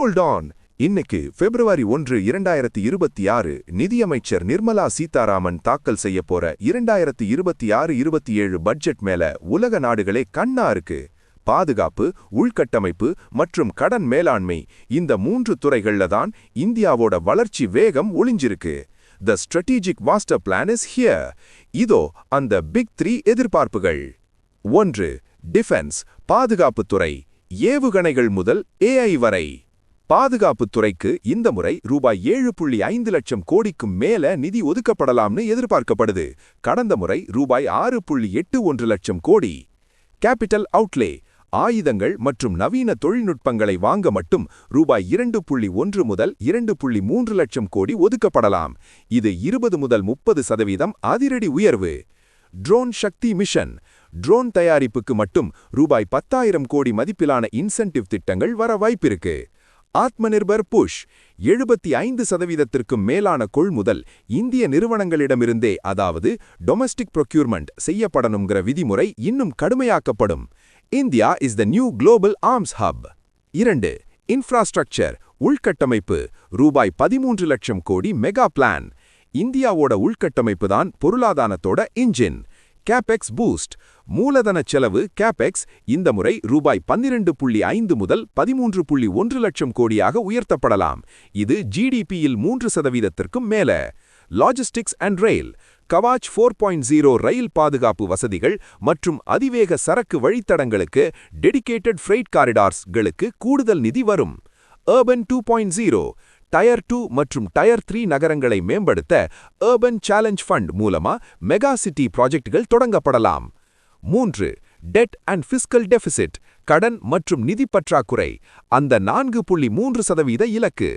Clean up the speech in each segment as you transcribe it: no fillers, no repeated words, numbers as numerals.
Hold on. இன்னைக்கு பிப்ரவரி 1 2026 நிதியமைச்சர் நிர்மலா சீதாராமன் தாக்கல் செய்ய போற 2026-27 பட்ஜெட் மேல உலக நாடுகளே கண்ணா இருக்கு. பாதுகாப்பு, உள்கட்டமைப்பு மற்றும் கடன் மேலாண்மை, இந்த 3 துறைகள்ல தான் இந்தியாவோட வளர்ச்சி வேகம் ஒளிஞ்சிருக்கு. The strategic master plan is here. இதோ அந்த பிக் 3 எதிர்பார்ப்புகள். 1. டிஃபென்ஸ், பாதுகாப்புத்துறை, ஏவுகணைகள் முதல் AI வரை. பாதுகாப்புத்துறைக்கு இந்த முறை ரூபாய் 7.5 லட்சம் கோடிக்கும் மேல நிதி ஒதுக்கப்படலாம்னு எதிர்பார்க்கப்படுது. கடந்த முறை ரூபாய் 6.81 லட்சம் கோடி. கேபிட்டல் அவுட்லே, ஆயுதங்கள் மற்றும் நவீன தொழில்நுட்பங்களை வாங்க மட்டும் ரூபாய் 2.1 முதல் 2.3 லட்சம் கோடி ஒதுக்கப்படலாம். இது 20 முதல் 30% அதிரடி உயர்வு. ட்ரோன் சக்தி மிஷன், ட்ரோன் தயாரிப்புக்கு மட்டும் ரூபாய் 10,000 கோடி மதிப்பிலான இன்சென்டிவ் திட்டங்கள் வர வாய்ப்பிருக்கு. ஆத்மநிர்பர் புஷ், 75% மேலான கொள்முதல் இந்திய நிறுவனங்களிடமிருந்தே, அதாவது டொமஸ்டிக் ப்ரொக்யூர்மெண்ட் செய்யப்படணுங்கிற விதிமுறை இன்னும் கடுமையாக்கப்படும். India is the new global arms hub. 2. Infrastructure, உள்கட்டமைப்பு, ரூபாய் 13 லட்சம் கோடி மெகா பிளான். இந்தியாவோட உள்கட்டமைப்பு தான் பொருளாதாரத்தோட இன்ஜின். கேபெக்ஸ் பூஸ்ட், மூலதன செலவு கேபெக்ஸ் இந்த முறை ரூபாய் 12.5 முதல் 13.1 லட்சம் கோடியாக உயர்த்தப்படலாம். இது ஜிடிபியில் 3%க்கும் மேல. லாஜிஸ்டிக்ஸ் அண்ட் ரயில், கவாச் 4.0 ரயில் பாதுகாப்பு வசதிகள் மற்றும் அதிவேக சரக்கு வழித்தடங்களுக்கு டெடிகேட்டட் ஃப்ரைட் காரிடார்ஸ்களுக்கு கூடுதல் நிதி வரும். அர்பன் 2.0, டயர் 2 மற்றும் டயர் 3 நகரங்களை மேம்படுத்த அர்பன் சேலஞ்ச் ஃபண்ட் மூலமா மெகா சிட்டி ப்ராஜெக்ட்கள் தொடங்கப்படலாம். 3. டெட் அண்ட் ஃபிஸ்கல் டெபிசிட், கடன் மற்றும் நிதி பற்றாக்குறை, அந்த 4.3% இலக்கு.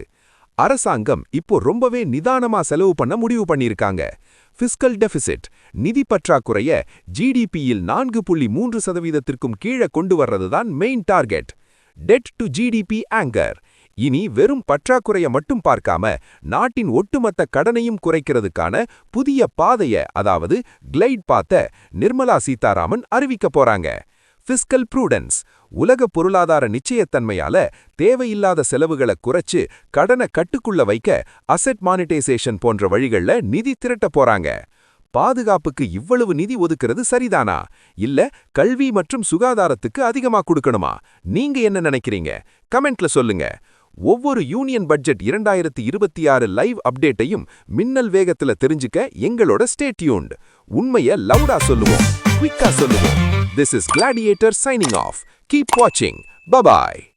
அரசாங்கம் இப்போ ரொம்பவே நிதானமா செலவு பண்ண முடிவு பண்ணியிருக்காங்க. ஃபிஸ்கல் டெபிசிட், நிதி பற்றாக்குறைய ஜிடிபியில் 4.3%க்கும் கீழே கொண்டு வர்றதுதான் main target. Debt to GDP anchor, இனி வெறும் பற்றாக்குறைய மட்டும் பார்க்காம நாட்டின் ஒட்டுமொத்த கடனையும் குறைக்கிறதுக்கான புதிய பாதைய, அதாவது கிளைட் பாத்த நிர்மலா சீதாராமன் அறிவிக்க போறாங்க. ஃபிஸ்கல் ப்ரூடன்ஸ், உலக பொருளாதார நிச்சயத்தன்மையால தேவையில்லாத செலவுகளை குறைச்சு கடனை கட்டுக்குள்ள வைக்க அசெட் மானிட்டைசேஷன் போன்ற வழிகள்ல நிதி திரட்ட போறாங்க. பாதுகாப்புக்கு இவ்வளவு நிதி ஒதுக்குறது சரிதானா, இல்ல கல்வி மற்றும் சுகாதாரத்துக்கு அதிகமா கொடுக்கணுமா? நீங்க என்ன நினைக்கிறீங்க? கமெண்ட்ல சொல்லுங்க. ஒவ்வொரு யூனியன் பட்ஜெட் 2026 லைவ் அப்டேட்டையும் மின்னல் வேகத்துல தெரிஞ்சுக்க எங்களோட ஸ்டே டியூன்ட். உண்மைய லவுடா சொல்லுவோம், குயிக்கா சொல்லுவோம். This is Gladiator signing off. Keep watching. Bye bye.